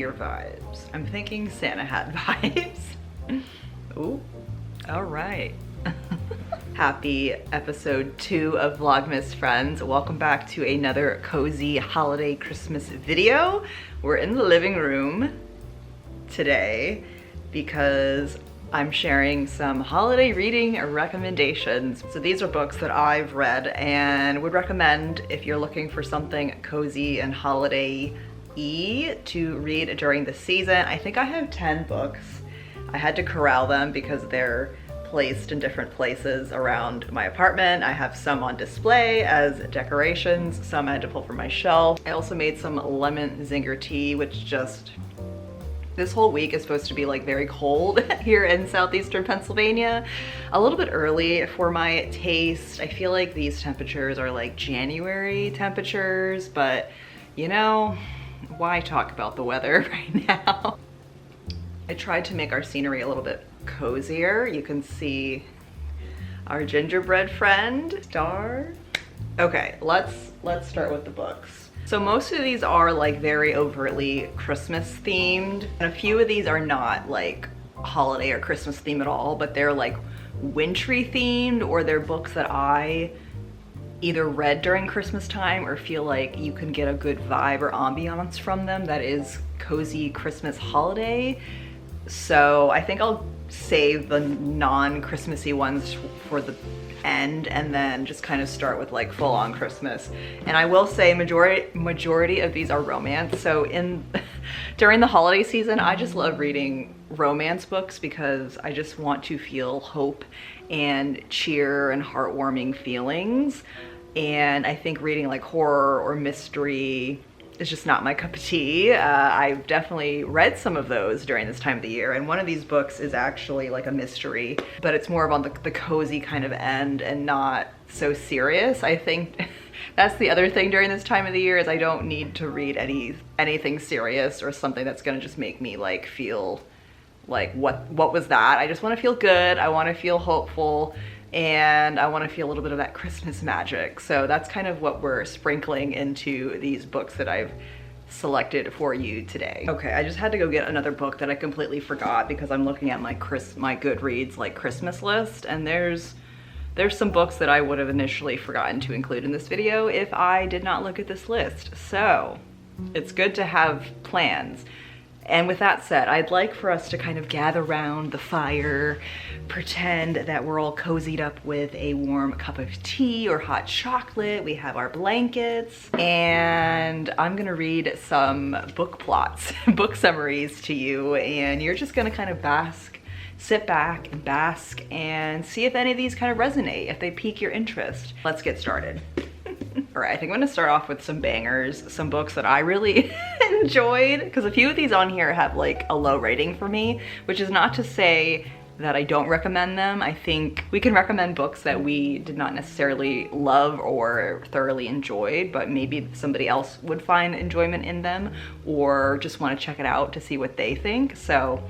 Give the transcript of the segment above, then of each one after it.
reindeer vibes. I'm thinking Santa hat vibes. Ooh, all right. Happy episode 2 of Vlogmas, friends. Welcome back to another cozy holiday Christmas video. We're in the living room today because I'm sharing some holiday reading recommendations. So these are books that I've read and would recommend if you're looking for something cozy and holiday-y to read during the season. I think I have 10 books. I had to corral them because they're placed in different places around my apartment. I have some on display as decorations, some I had to pull from my shelf. I also made some lemon zinger tea, which just, this whole week is supposed to be like very cold here in southeastern Pennsylvania. A little bit early for my taste. I feel like these temperatures are like January temperatures, but you know, why talk about the weather right now? I tried to make our scenery a little bit cozier. You can see our gingerbread friend, Star. Okay, let's start with the books. So most of these are like very overtly Christmas themed, and a few of these are not like holiday or Christmas themed at all, but they're like wintry themed, or they're books that I either read during Christmas time or feel like you can get a good vibe or ambiance from them that is cozy Christmas holiday. So I think I'll save the non-Christmassy ones for the end and then just kind of start with like full-on Christmas. And I will say majority of these are romance. So during the holiday season, I just love reading romance books because I just want to feel hope and cheer and heartwarming feelings. And I think reading like horror or mystery is just not my cup of tea. I've definitely read some of those during this time of the year, and one of these books is actually like a mystery, but it's more of on the cozy kind of end and not so serious. I think that's the other thing during this time of the year is I don't need to read anything serious or something that's gonna just make me like feel like what was that? I just want to feel good. I want to feel hopeful. And I want to feel a little bit of that Christmas magic. So that's kind of what we're sprinkling into these books that I've selected for you today. Okay, I just had to go get another book that I completely forgot because I'm looking at my Goodreads like Christmas list, and there's some books that I would have initially forgotten to include in this video if I did not look at this list. So it's good to have plans. And with that said, I'd like for us to kind of gather around the fire, pretend that we're all cozied up with a warm cup of tea or hot chocolate. We have our blankets, and I'm gonna read some book plots, book summaries to you, and you're just gonna kind of sit back and bask and see if any of these kind of resonate, if they pique your interest. Let's get started. All right, I think I'm gonna start off with some bangers, some books that I really enjoyed, because a few of these on here have like a low rating for me, which is not to say that I don't recommend them. I think we can recommend books that we did not necessarily love or thoroughly enjoyed, but maybe somebody else would find enjoyment in them or just want to check it out to see what they think. So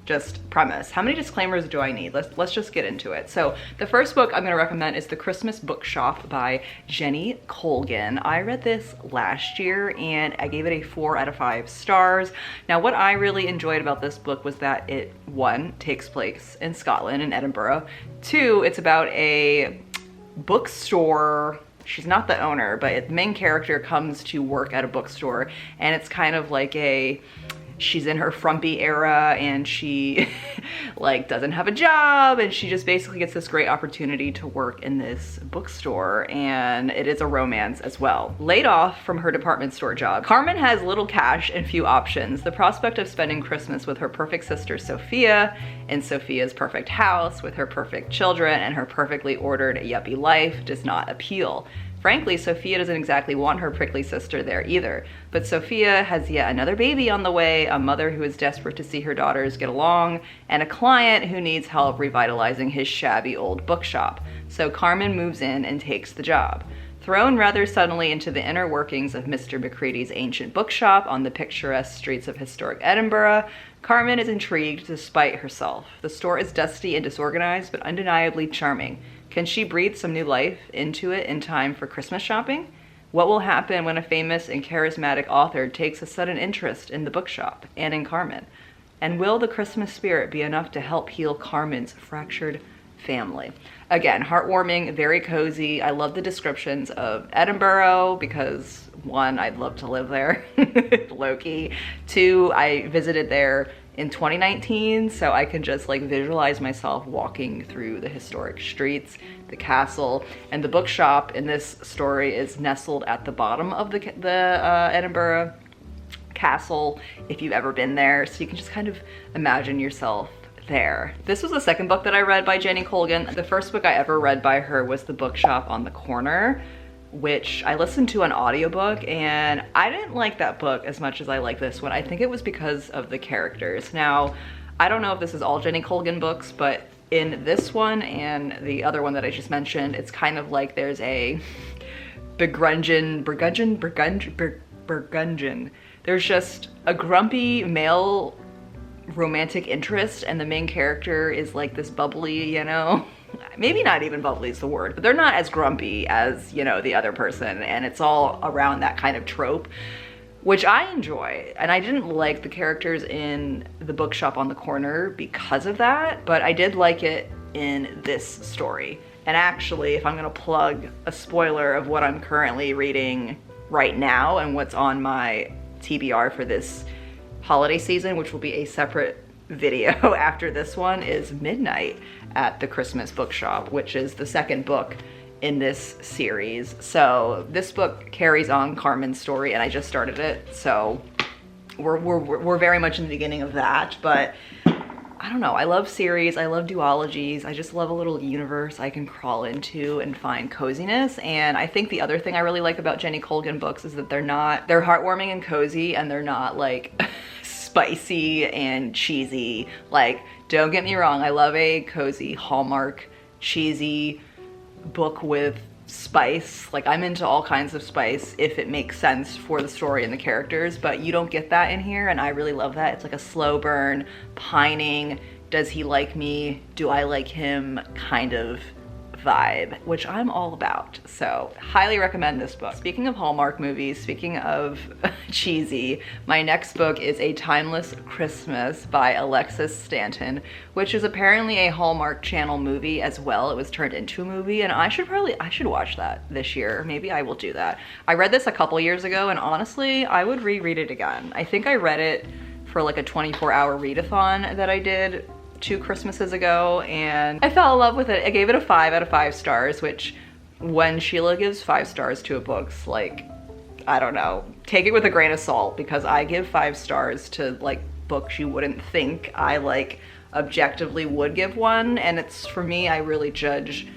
just premise. How many disclaimers do I need? Let's just get into it. So the first book I'm gonna recommend is The Christmas Bookshop by Jenny Colgan. I read this last year and I gave it a 4 out of 5 stars. Now what I really enjoyed about this book was that it, 1, takes place in Scotland, in Edinburgh. 2, it's about a bookstore. She's not the owner, but the main character comes to work at a bookstore, and it's kind of like she's in her frumpy era and she like doesn't have a job, and she just basically gets this great opportunity to work in this bookstore, and it is a romance as well. Laid off from her department store job, Carmen has little cash and few options. The prospect of spending Christmas with her perfect sister Sophia in Sophia's perfect house with her perfect children and her perfectly ordered yuppie life does not appeal. Frankly, Sophia doesn't exactly want her prickly sister there either, but Sophia has yet another baby on the way, a mother who is desperate to see her daughters get along, and a client who needs help revitalizing his shabby old bookshop. So Carmen moves in and takes the job. Thrown rather suddenly into the inner workings of Mr. McCready's ancient bookshop on the picturesque streets of historic Edinburgh, Carmen is intrigued despite herself. The store is dusty and disorganized, but undeniably charming. Can she breathe some new life into it in time for Christmas shopping? What will happen when a famous and charismatic author takes a sudden interest in the bookshop and in Carmen? And will the Christmas spirit be enough to help heal Carmen's fractured family? Again, heartwarming, very cozy. I love the descriptions of Edinburgh because one, I'd love to live there, low-key. Two, I visited there in 2019, so I can just like visualize myself walking through the historic streets, the castle, and the bookshop in this story is nestled at the bottom of the Edinburgh castle, if you've ever been there, so you can just kind of imagine yourself there. This was the second book that I read by Jenny Colgan. The first book I ever read by her was The Bookshop on the Corner, which I listened to an audiobook, and I didn't like that book as much as I like this one. I think it was because of the characters. Now, I don't know if this is all Jenny Colgan books, but in this one and the other one that I just mentioned, it's kind of like there's a Burgundian. There's just a grumpy male romantic interest, and the main character is like this bubbly, you know, maybe not even bubbly is the word, but they're not as grumpy as, you know, the other person, and it's all around that kind of trope, which I enjoy. And I didn't like the characters in The Bookshop on the Corner because of that, but I did like it in this story. And actually, if I'm gonna plug a spoiler of what I'm currently reading right now and what's on my TBR for this holiday season, which will be a separate video after this one, is Midnight at the Christmas Bookshop, which is the second book in this series. So this book carries on Carmen's story, and I just started it, so we're very much in the beginning of that. But I don't know, I love series, I love duologies, I just love a little universe I can crawl into and find coziness. And I think the other thing I really like about Jenny Colgan books is that they're heartwarming and cozy, and they're not like spicy and cheesy. Like, don't get me wrong, I love a cozy Hallmark cheesy book with spice. Like, I'm into all kinds of spice if it makes sense for the story and the characters, but you don't get that in here, and I really love that. It's like a slow burn, pining, does he like me, do I like him kind of vibe, which I'm all about. So highly recommend this book. Speaking of Hallmark movies, speaking of cheesy, my next book is A Timeless Christmas by Alexis Stanton, which is apparently a Hallmark Channel movie as well. It was turned into a movie, and I should watch that this year. Maybe I will do that. I read this a couple years ago, and honestly, I would reread it again. I think I read it for like a 24-hour readathon that I did 2 Christmases ago, and I fell in love with it. I gave it a 5 out of 5 stars, which when Sheila gives 5 stars to a book, like, I don't know, take it with a grain of salt, because I give 5 stars to like books you wouldn't think I like objectively would give one. And it's, for me, I really judge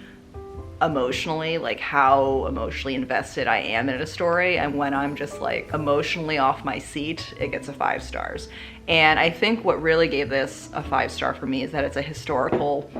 emotionally, like how emotionally invested I am in a story, and when I'm just like emotionally off my seat, it gets a 5 stars. And I think what really gave this a 5 star for me is that it's a historical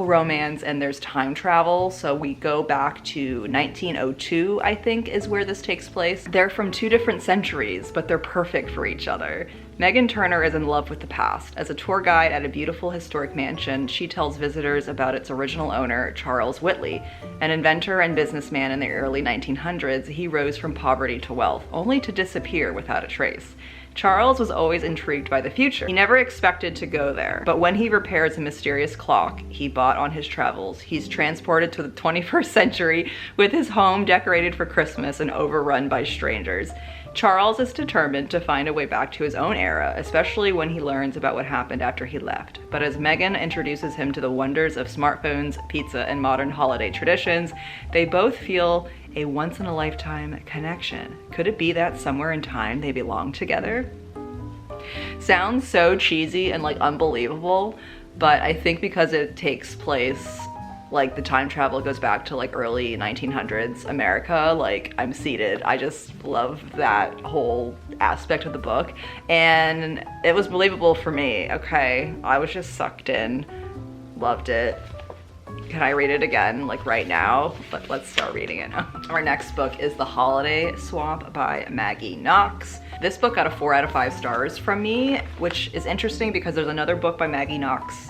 romance, and there's time travel. So we go back to 1902, I think, is where this takes place. They're from 2 different centuries, but they're perfect for each other. Megan Turner is in love with the past. As a tour guide at a beautiful historic mansion, she tells visitors about its original owner, Charles Whitley. An inventor and businessman in the early 1900s, he rose from poverty to wealth, only to disappear without a trace. Charles was always intrigued by the future. He never expected to go there, but when he repairs a mysterious clock he bought on his travels, he's transported to the 21st century with his home decorated for Christmas and overrun by strangers. Charles is determined to find a way back to his own era, especially when he learns about what happened after he left. But as Megan introduces him to the wonders of smartphones, pizza, and modern holiday traditions, they both feel a once-in-a-lifetime connection. Could it be that somewhere in time they belong together? Sounds so cheesy and like unbelievable, but I think because it takes place, like the time travel goes back to like early 1900s America, like I'm seated. I just love that whole aspect of the book, and it was believable for me. Okay, I was just sucked in, loved it. Can I read it again, like right now? Let's start reading it now. Our next book is The Holiday Swap by Maggie Knox. This book got a 4 out of 5 stars from me, which is interesting because there's another book by Maggie Knox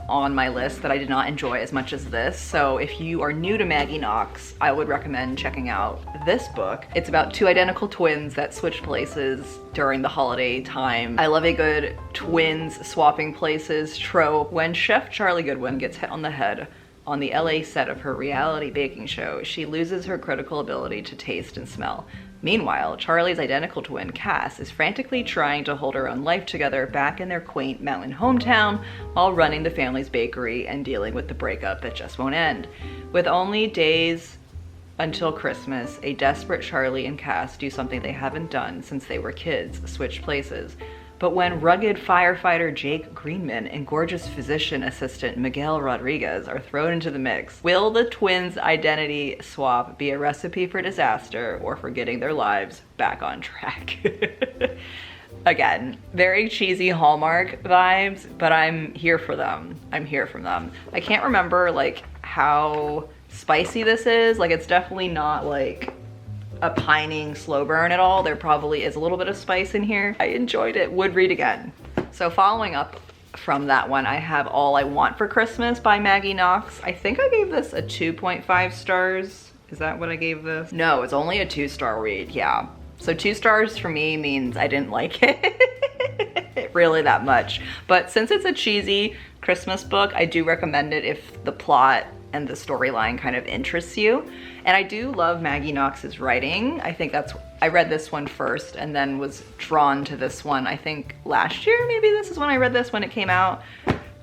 on my list that I did not enjoy as much as this. So if you are new to Maggie Knox, I would recommend checking out this book. It's about two identical twins that switch places during the holiday time. I love a good twins swapping places trope. When Chef Charlie Goodwin gets hit on the head on the LA set of her reality baking show, she loses her critical ability to taste and smell. Meanwhile, Charlie's identical twin, Cass, is frantically trying to hold her own life together back in their quaint mountain hometown while running the family's bakery and dealing with the breakup that just won't end. With only days until Christmas, a desperate Charlie and Cass do something they haven't done since they were kids, switch places. But when rugged firefighter Jake Greenman and gorgeous physician assistant Miguel Rodriguez are thrown into the mix, will the twins' identity swap be a recipe for disaster or for getting their lives back on track? Again, very cheesy Hallmark vibes, but I'm here for them. I'm here for them. I can't remember like how spicy this is. Like, it's definitely not like a pining slow burn at all. There probably is a little bit of spice in here. I enjoyed it, would read again. So following up from that one, I have All I Want for Christmas by Maggie Knox. I think I gave this a 2.5 stars. Is that what I gave this? No, it's only a 2-star read, yeah. So 2 stars for me means I didn't like it really that much. But since it's a cheesy Christmas book, I do recommend it if the plot and the storyline kind of interests you. And I do love Maggie Knox's writing. I think I read this one first and then was drawn to this one, I think last year, maybe this is when I read this when it came out,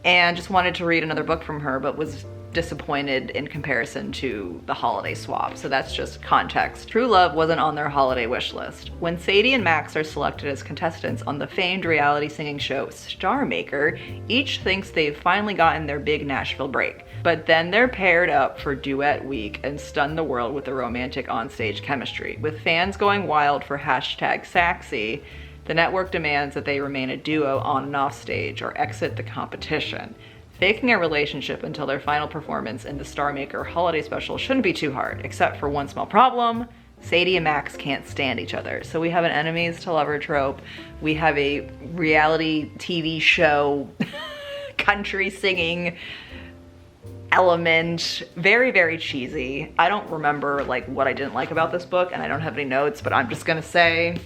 and just wanted to read another book from her, but was disappointed in comparison to the holiday swap. So that's just context. True Love wasn't on their holiday wish list. When Sadie and Max are selected as contestants on the famed reality singing show Star Maker, each thinks they've finally gotten their big Nashville break. But then they're paired up for duet week and stun the world with the romantic onstage chemistry. With fans going wild for #Saxy, the network demands that they remain a duo on and off stage or exit the competition. Faking a relationship until their final performance in the Star Maker holiday special shouldn't be too hard, except for one small problem. Sadie and Max can't stand each other. So we have an enemies to lover trope. We have a reality TV show, country singing element. Very, very cheesy. I don't remember like what I didn't like about this book, and I don't have any notes, but I'm just gonna say,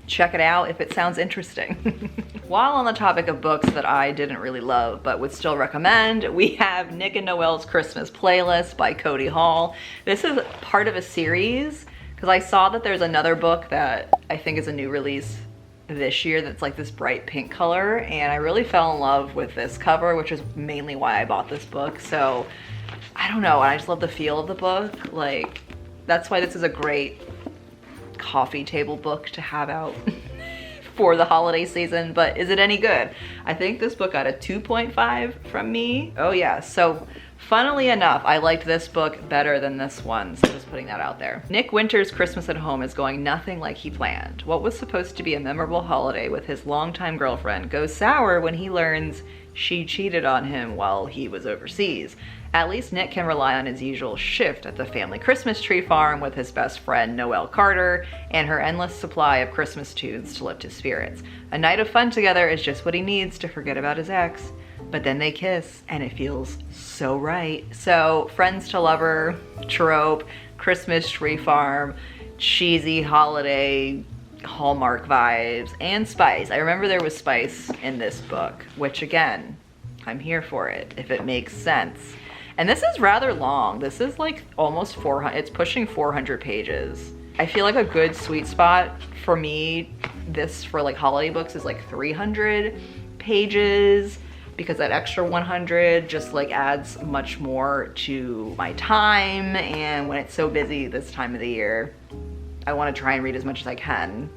check it out if it sounds interesting. While on the topic of books that I didn't really love but would still recommend, we have Nick and Noel's Christmas Playlist by Codi Hall. This is part of a series because I saw that there's another book that I think is a new release this year that's like this bright pink color, and I really fell in love with this cover, which is mainly why I bought this book. So I don't know, I just love the feel of the book. Like, that's why this is a great coffee table book to have out for the holiday season. But is it any good? I think this book got a 2.5 from me. Oh yeah, so funnily enough, I liked this book better than this one, so just putting that out there. Nick Winter's Christmas at Home is going nothing like he planned. What was supposed to be a memorable holiday with his longtime girlfriend goes sour when he learns she cheated on him while he was overseas. At least Nick can rely on his usual shift at the family Christmas tree farm with his best friend Noel Carter and her endless supply of Christmas tunes to lift his spirits. A night of fun together is just what he needs to forget about his ex. But then they kiss and it feels so right. So friends to lover, trope, Christmas tree farm, cheesy holiday, Hallmark vibes, and spice. I remember there was spice in this book, which again, I'm here for it if it makes sense. And this is rather long. This is like almost 400, it's pushing 400 pages. I feel like a good sweet spot for me, this for like holiday books is like 300 pages, because that extra 100 just like adds much more to my time. And when it's so busy this time of the year, I want to try and read as much as I can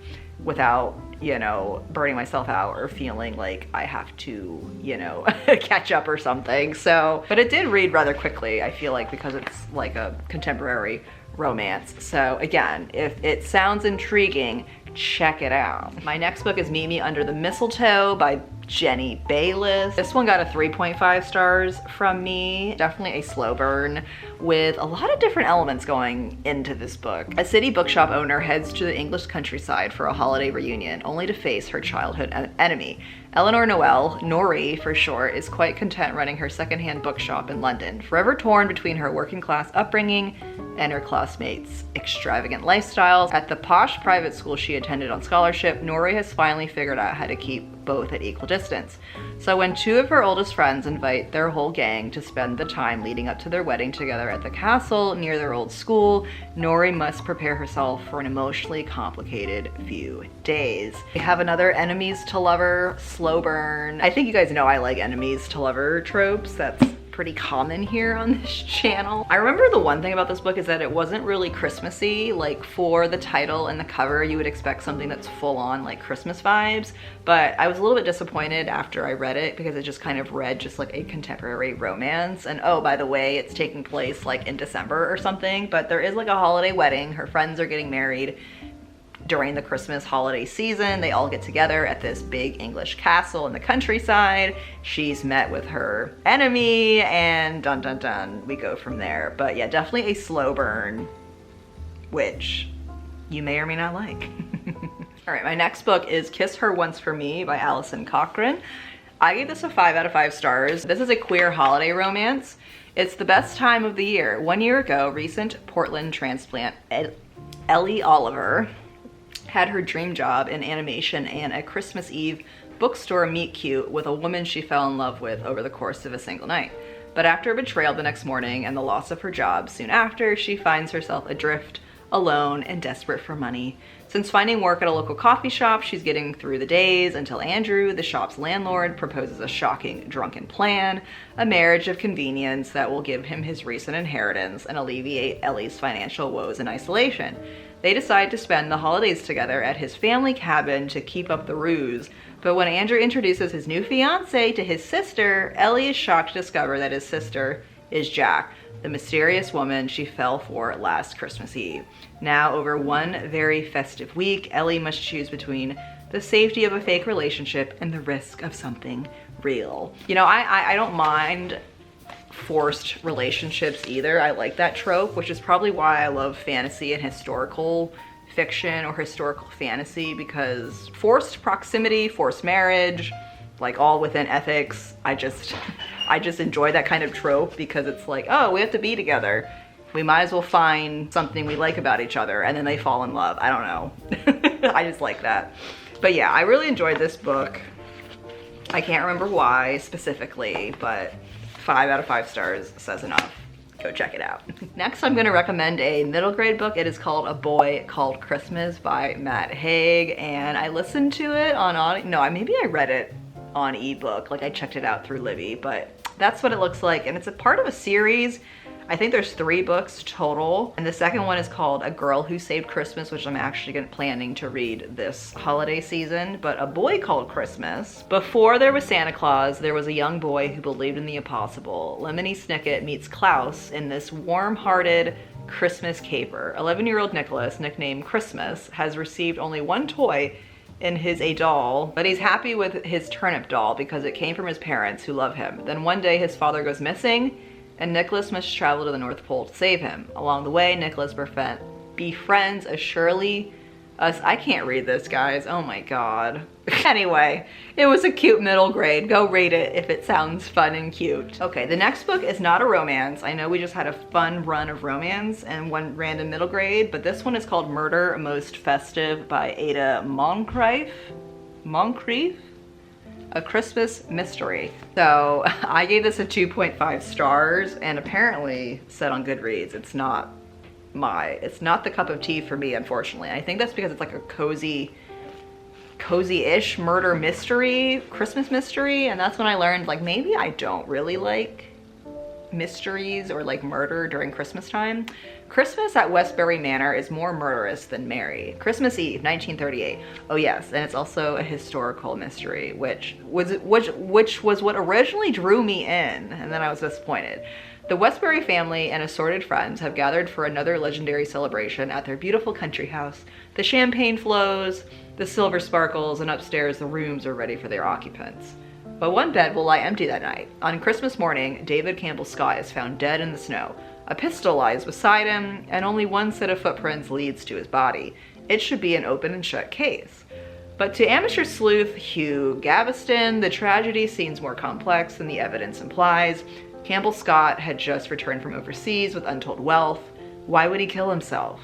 without, you know, burning myself out or feeling like I have to, you know, catch up or something. So, but it did read rather quickly, I feel like, because it's like a contemporary romance. So again, if it sounds intriguing, check it out. My next book is Meet Me Under the Mistletoe by Jenny Bayliss. This one got a 3.5 stars from me. Definitely a slow burn with a lot of different elements going into this book. A city bookshop owner heads to the English countryside for a holiday reunion, only to face her childhood enemy. Eleanor Noel, Nori for short, is quite content running her secondhand bookshop in London, forever torn between her working class upbringing and her classmates' extravagant lifestyles. At the posh private school she attended on scholarship, Nori has finally figured out how to keep both at equal distance. So when two of her oldest friends invite their whole gang to spend the time leading up to their wedding together at the castle near their old school, Nori must prepare herself for an emotionally complicated few days. We have another enemies to lover slow burn. I think you guys know I like enemies to lover tropes. That's pretty common here on this channel. I remember the one thing about this book is that it wasn't really Christmassy. Like for the title and the cover, you would expect something that's full on like Christmas vibes, but I was a little bit disappointed after I read it because it just kind of read just like a contemporary romance. And oh, by the way, it's taking place like in December or something, but there is like a holiday wedding. Her friends are getting married during the Christmas holiday season. They all get together at this big English castle in the countryside. She's met with her enemy and dun dun dun, we go from there. But yeah, definitely a slow burn, which you may or may not like. All right, my next book is Kiss Her Once for Me by Alison Cochrane. I gave this a 5 out of 5 stars. This is a queer holiday romance. It's the best time of the year. 1 year ago, recent Portland transplant Ellie Oliver had her dream job in animation and a Christmas Eve bookstore meet cute with a woman she fell in love with over the course of a single night. But after a betrayal the next morning and the loss of her job soon after, she finds herself adrift, alone, and desperate for money. Since finding work at a local coffee shop, she's getting through the days until Andrew, the shop's landlord, proposes a shocking drunken plan, a marriage of convenience that will give him his recent inheritance and alleviate Ellie's financial woes in isolation. They decide to spend the holidays together at his family cabin to keep up the ruse. But when Andrew introduces his new fiance to his sister, Ellie is shocked to discover that his sister is Jack, the mysterious woman she fell for last Christmas Eve. Now, over one very festive week, Ellie must choose between the safety of a fake relationship and the risk of something real. You know, I don't mind forced relationships either. I like that trope, which is probably why I love fantasy and historical fiction or historical fantasy, because forced proximity, forced marriage, like all within ethics, I just enjoy that kind of trope because it's like, oh, we have to be together. We might as well find something we like about each other, and then they fall in love. I don't know. I just like that. But yeah, I really enjoyed this book. I can't remember why specifically, but 5 out of 5 stars says enough. Go check it out. Next, I'm gonna recommend a middle grade book. It is called A Boy Called Christmas by Matt Haig, and I listened to it on audio. No, maybe I read it on ebook. Like I checked it out through Libby, but that's what it looks like. And it's a part of a series. I think there's 3 books total. And the second one is called A Girl Who Saved Christmas, which I'm actually planning to read this holiday season. But A Boy Called Christmas. Before there was Santa Claus, there was a young boy who believed in the impossible. Lemony Snicket meets Klaus in this warm-hearted Christmas caper. 11-year-old Nicholas, nicknamed Christmas, has received only one toy in his a doll, but he's happy with his turnip doll because it came from his parents who love him. Then one day his father goes missing and Nicholas must travel to the North Pole to save him. Along the way, Nicholas befriends a I can't read this, guys. Oh my God. Anyway, it was a cute middle grade. Go read it if it sounds fun and cute. Okay, the next book is not a romance. I know we just had a fun run of romance and one random middle grade, but this one is called Murder Most Festive by Ada Moncrief. A Christmas Mystery. So I gave this a 2.5 stars and apparently said on Goodreads it's not the cup of tea for me, unfortunately. I think that's because it's like a cozy-ish murder mystery, Christmas mystery, and that's when I learned like maybe I don't really like mysteries or like murder during Christmas time. Christmas at Westbury Manor is more murderous than merry. Christmas Eve, 1938. Oh yes, and it's also a historical mystery, which was what originally drew me in, and then I was disappointed. The Westbury family and assorted friends have gathered for another legendary celebration at their beautiful country house. The champagne flows, the silver sparkles, and upstairs the rooms are ready for their occupants. But one bed will lie empty that night. On Christmas morning, David Campbell Scott is found dead in the snow. A pistol lies beside him, and only one set of footprints leads to his body. It should be an open and shut case. But to amateur sleuth Hugh Gaveston, the tragedy seems more complex than the evidence implies. Campbell Scott had just returned from overseas with untold wealth. Why would he kill himself?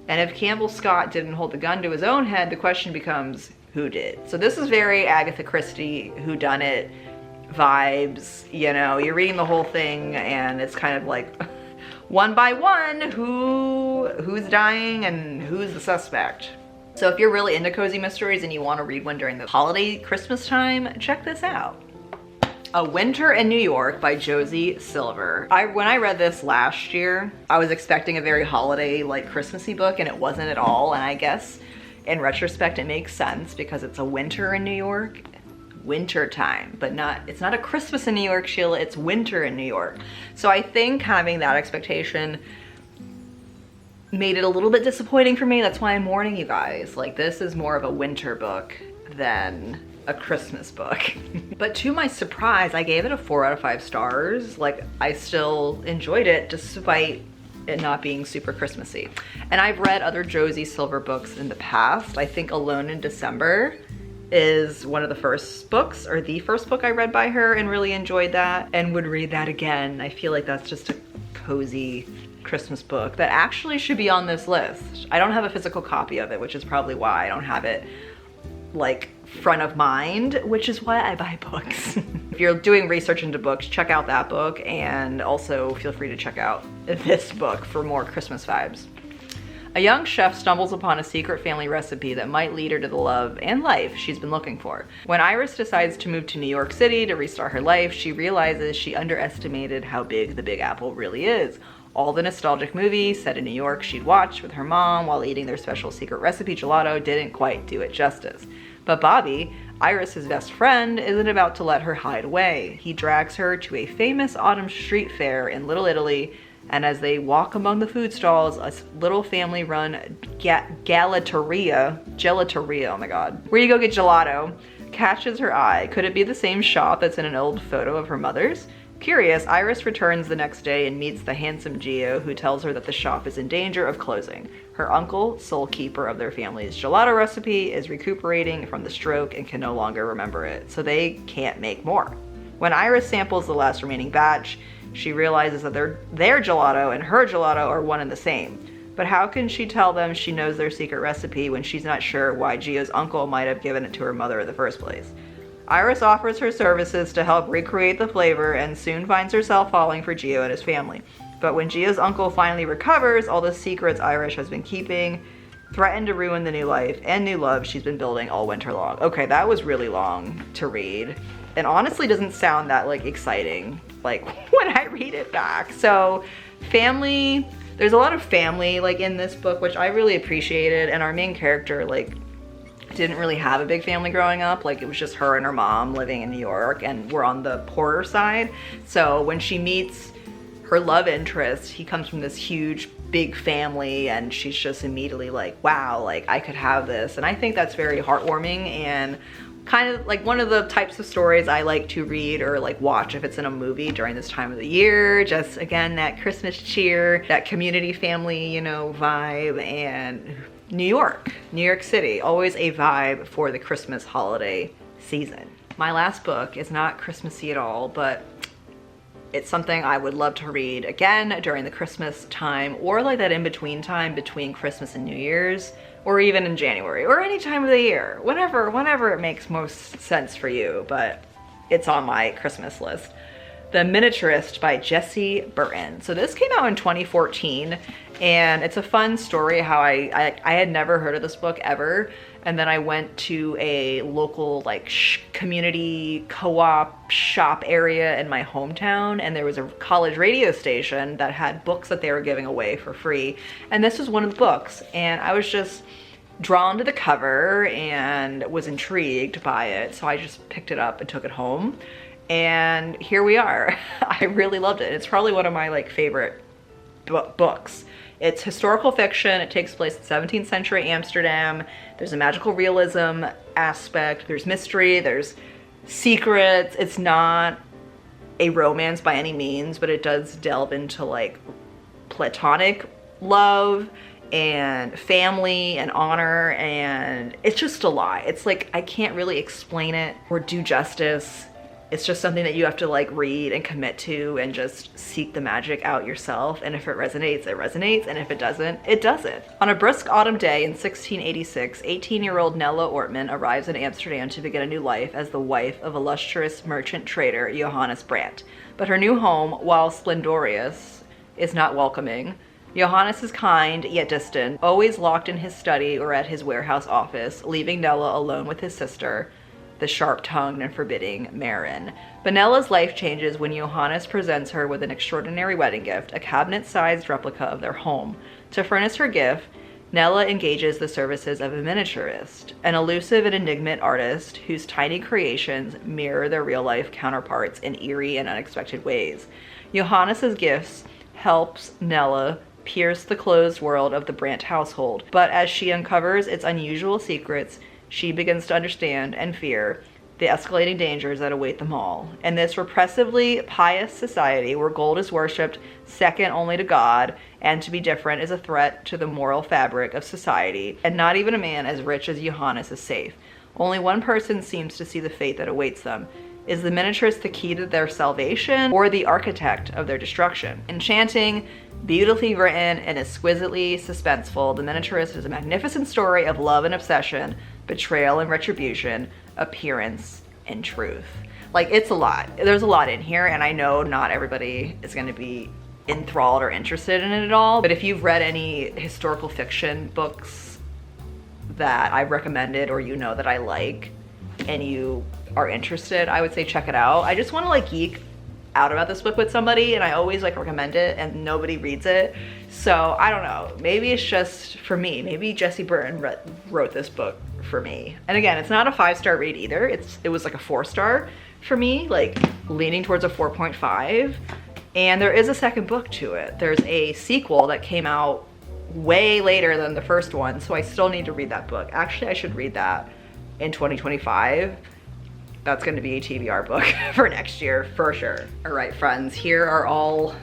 And if Campbell Scott didn't hold the gun to his own head, the question becomes, who did? So this is very Agatha Christie whodunit vibes. You know, you're reading the whole thing and it's kind of like one by one, who's dying and who's the suspect. So if you're really into cozy mysteries and you want to read one during the holiday Christmas time, check this out. A Winter in New York by Josie Silver. When I read this last year, I was expecting a very holiday, like Christmassy book, and it wasn't at all. And I guess in retrospect, it makes sense because it's a winter in New York. Winter time, but it's not a Christmas in New York, Sheila, it's winter in New York. So I think having that expectation made it a little bit disappointing for me. That's why I'm warning you guys. Like, this is more of a winter book than a Christmas book. But to my surprise, I gave it a 4 out of 5 stars. Like, I still enjoyed it despite it not being super Christmassy. And I've read other Josie Silver books in the past. I think Alone in December is one of the first books, or the first book I read by her, and really enjoyed that and would read that again. I feel like that's just a cozy Christmas book that actually should be on this list. I don't have a physical copy of it, which is probably why I don't have it like front of mind, which is why I buy books. If you're doing research into books, check out that book, and also feel free to check out this book for more Christmas vibes. A young chef stumbles upon a secret family recipe that might lead her to the love and life she's been looking for. When Iris decides to move to New York City to restart her life, she realizes she underestimated how big the Big Apple really is. All the nostalgic movies set in New York she'd watched with her mom while eating their special secret recipe gelato didn't quite do it justice. But Bobby, Iris's best friend, isn't about to let her hide away. He drags her to a famous autumn street fair in Little Italy, and as they walk among the food stalls, a little family-run gelateria, oh my god, where you go get gelato, catches her eye. Could it be the same shop that's in an old photo of her mother's? Curious, Iris returns the next day and meets the handsome Gio, who tells her that the shop is in danger of closing. Her uncle, sole keeper of their family's gelato recipe, is recuperating from the stroke and can no longer remember it, so they can't make more. When Iris samples the last remaining batch, she realizes that their gelato and her gelato are one and the same. But how can she tell them she knows their secret recipe when she's not sure why Gio's uncle might have given it to her mother in the first place? Iris offers her services to help recreate the flavor and soon finds herself falling for Gio and his family. But when Gio's uncle finally recovers, all the secrets Iris has been keeping threaten to ruin the new life and new love she's been building all winter long. Okay, that was really long to read, and honestly doesn't sound that like exciting like when I read it back. So family, there's a lot of family like in this book, which I really appreciated, and our main character like didn't really have a big family growing up. Like, it was just her and her mom living in New York, and we're on the poorer side. So when she meets her love interest, he comes from this huge big family, and she's just immediately like, wow, like I could have this. And I think that's very heartwarming and kind of like one of the types of stories I like to read or like watch if it's in a movie during this time of the year. Just again, that Christmas cheer, that community family, you know, vibe. And New York City, always a vibe for the Christmas holiday season. My last book is not Christmassy at all, but it's something I would love to read again during the Christmas time, or like that in-between time between Christmas and New Year's, or even in January, or any time of the year, whenever it makes most sense for you, but it's on my Christmas list. The Miniaturist by Jessie Burton. So this came out in 2014, and it's a fun story how I had never heard of this book ever And then I went to a local like community co-op shop area in my hometown, and there was a college radio station that had books that they were giving away for free. And this was one of the books, and I was just drawn to the cover and was intrigued by it. So I just picked it up and took it home. And here we are. I really loved it. It's probably one of my like favorite books. It's historical fiction. It takes place in 17th century Amsterdam. There's a magical realism aspect. There's mystery. There's secrets. It's not a romance by any means, but it does delve into like platonic love and family and honor, and it's just a lot. It's like, I can't really explain it or do justice. It's just something that you have to like read and commit to and just seek the magic out yourself. And if it resonates, it resonates. And if it doesn't, it doesn't. On a brisk autumn day in 1686, 18-year-old Nella Ortman arrives in Amsterdam to begin a new life as the wife of illustrious merchant trader Johannes Brandt. But her new home, while splendorous, is not welcoming. Johannes is kind, yet distant, always locked in his study or at his warehouse office, leaving Nella alone with his sister, the sharp-tongued and forbidding Marin. But Nella's life changes when Johannes presents her with an extraordinary wedding gift, a cabinet-sized replica of their home. To furnish her gift, Nella engages the services of a miniaturist, an elusive and enigmatic artist whose tiny creations mirror their real-life counterparts in eerie and unexpected ways. Johannes's gifts helps Nella pierce the closed world of the Brandt household, but as she uncovers its unusual secrets, she begins to understand and fear the escalating dangers that await them all. In this repressively pious society where gold is worshipped second only to God, and to be different is a threat to the moral fabric of society, and not even a man as rich as Johannes is safe. Only one person seems to see the fate that awaits them. Is the miniaturist the key to their salvation, or the architect of their destruction? Enchanting, beautifully written, and exquisitely suspenseful, The Miniaturist is a magnificent story of love and obsession, betrayal and retribution, appearance and truth. Like, it's a lot. There's a lot in here, and I know not everybody is going to be enthralled or interested in it at all, but if you've read any historical fiction books that I've recommended or you know that I like and you are interested, I would say check it out. I just want to like geek out about this book with somebody, and I always like recommend it and nobody reads it. So I don't know, maybe it's just for me. Maybe Jessie Burton wrote this book for me. And again, it's not a 5-star read either. It was like a 4-star for me, like leaning towards a 4.5. And there is a second book to it. There's a sequel that came out way later than the first one, so I still need to read that book. Actually, I should read that in 2025. That's going to be a TBR book for next year for sure. All right, friends, here are all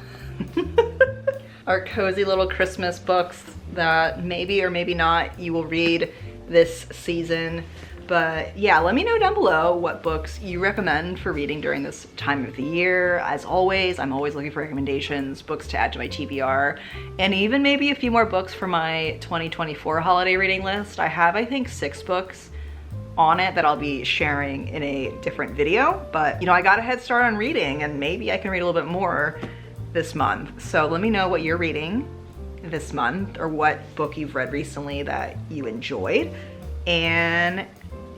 our cozy little Christmas books that maybe or maybe not you will read this season. But yeah, let me know down below what books you recommend for reading during this time of the year. As always, I'm always looking for recommendations, books to add to my TBR, and even maybe a few more books for my 2024 holiday reading list. I have, I think, 6 books on it that I'll be sharing in a different video, but you know, I got a head start on reading, and maybe I can read a little bit more this month. So let me know what you're reading this month, or what book you've read recently that you enjoyed. And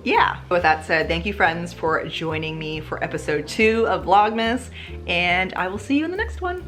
yeah, with that said, thank you friends for joining me for episode 2 of Vlogmas, and I will see you in the next one.